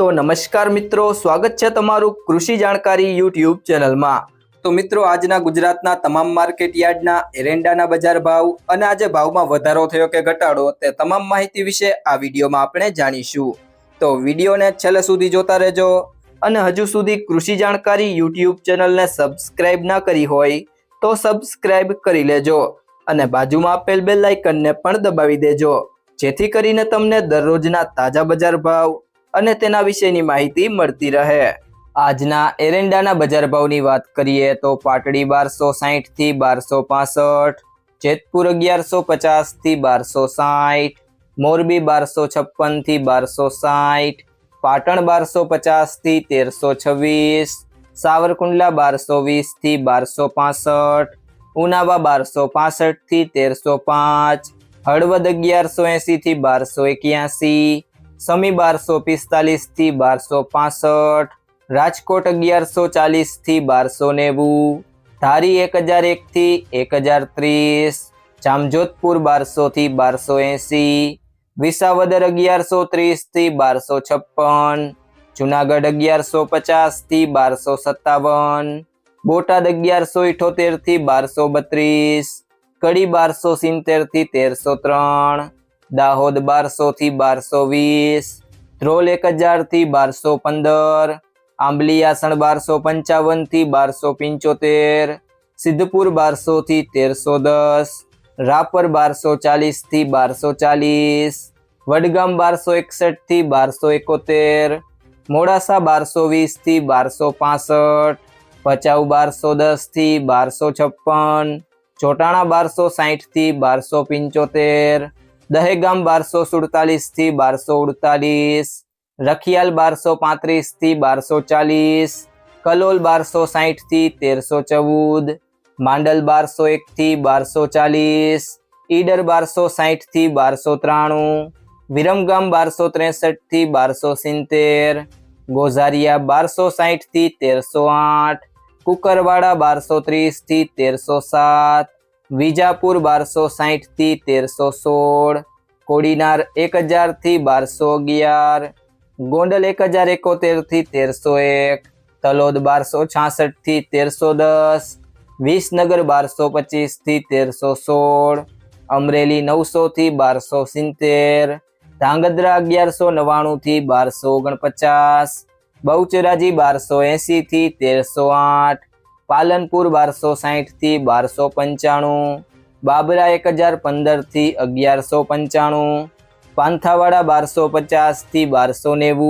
तो नमस्कार मित्रों, स्वागत है तमारू कृषि जाणकारी यूट्यूब चैनल में। तो मित्रों, आजना गुजरातना तमाम मार्केट यार्डना एरंडाना बजार भाव अने आज भाव में वधारो थयो के घटाडो ते तमाम माहिती विषे आ विडियो में आपणे जाणीशुं। तो विडियो ने छेल्ले सुधी जोता रहेजो अने हजू सुधी कृषि जाणकारी यूट्यूब चैनल ने सब्सक्राइब ना करी होय तो सब्सक्राइब करी लेजो अने बाजुमां आपेल बेल आइकन ने पण दबावी देजो, जेथी करीने तमने दररोजना ताजा बजार भाव અને તેના વિશેની માહિતી મળતી રહે। આજના એરંડાના બજાર ભાવની વાત કરીએ તો પાટડી 1260 થી 1265, જેતપુર 1150 થી 1260, મોરબી 1256 થી 1260, પાટણ 1250 થી 1326, સાવરકુંડલા 1220 થી 1265, ઉનાવા 1265 થી 1305, હળવદ 1180 થી 1281, समी 1245 थी 1265, राजकोट 1140 थी 1290, धारी 1001 थी 1030, जामजोधपुर 1200 थी 1280, विसावदर 1130 थी 1256, जूनागढ़ 1150 थी 1257, बोटाद 1178 थी 1232, कड़ी 1270 थी 1303, दाहोद 1200 थी 1220, ध्रोल 1000 थी 1215, आंबलियासण 1255 थी 1275, सिद्धपुर 1200 थी 1310, रापर 1240 थी 1240, वडगाम 1261 थी 1271, मोड़ासा 1220 थी 1265, भचाऊ 1210 थी 1256, चोटाणा 1260 थी 1275, दहेगाम 1247 थी 1248, रखियाल 1235 थी 1240, कलोल 1260 थी 1314, मांडल 1201 थी 1240, ईडर 1260 थी 1293, विरमगाम 1263 थी 1270, गोजारिया 1260 थी 1308, कुकरवाड़ा 1230 थी 1307, विजापुर 1260 थी 1316, कोडीनार 1000 थी 1211, गोंडल 1071 थी 1301, तलोद 1266 थी 1310, विसनगर 1225 थी 1316, अमरेली 900 थी 1270, धांगध्रा 1199 थी 1249, बहुचराजी 1280 थी 1308, पालनपुर 1260 थी 1295, बाबरा 1015 थी 1195, पांथावाड़ा 1250 थी 1290,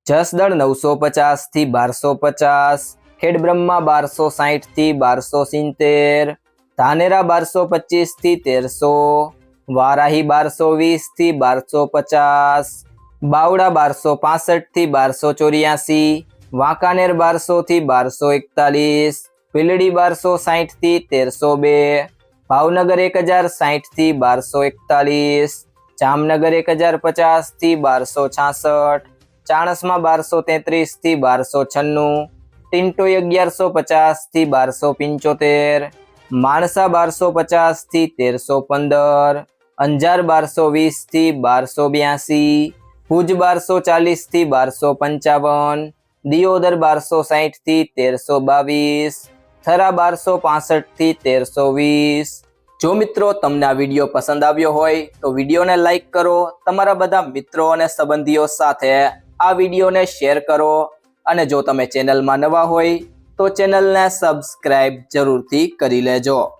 जसदण 950 थी 1250, खेड़ब्रह्मा 1260 थी 1270, धानेरा 1225 थी 1300, वाराही 1220 थी 1250, बावड़ा 1265 थी 1284, वांकानेर 1200 थी 1241, पीलड़ी 1260 थी 1302, भावनगर 1060 थी 1241, जामनगर 1050 थी 1266, चाणस्मा 1233 थी 1296, टिंटोई 1150 थी 1275, माणसा 1250 थी 1315, अंजार 1220 थी 1282, भुज 1240 थी 1255, दियोदर 1260 थी 1322, थरा 1265 थी 1320। जो मित्रों तमने आ विडियो पसंद आव्यो होय तो विडियो ने लाइक करो, तमारा बधा मित्रों अने संबंधीओ साथे आ विडियो ने शेर करो अने जो तमे चेनल में नवा होय तो चेनल ने सब्सक्राइब जरूर थी करी लेजो।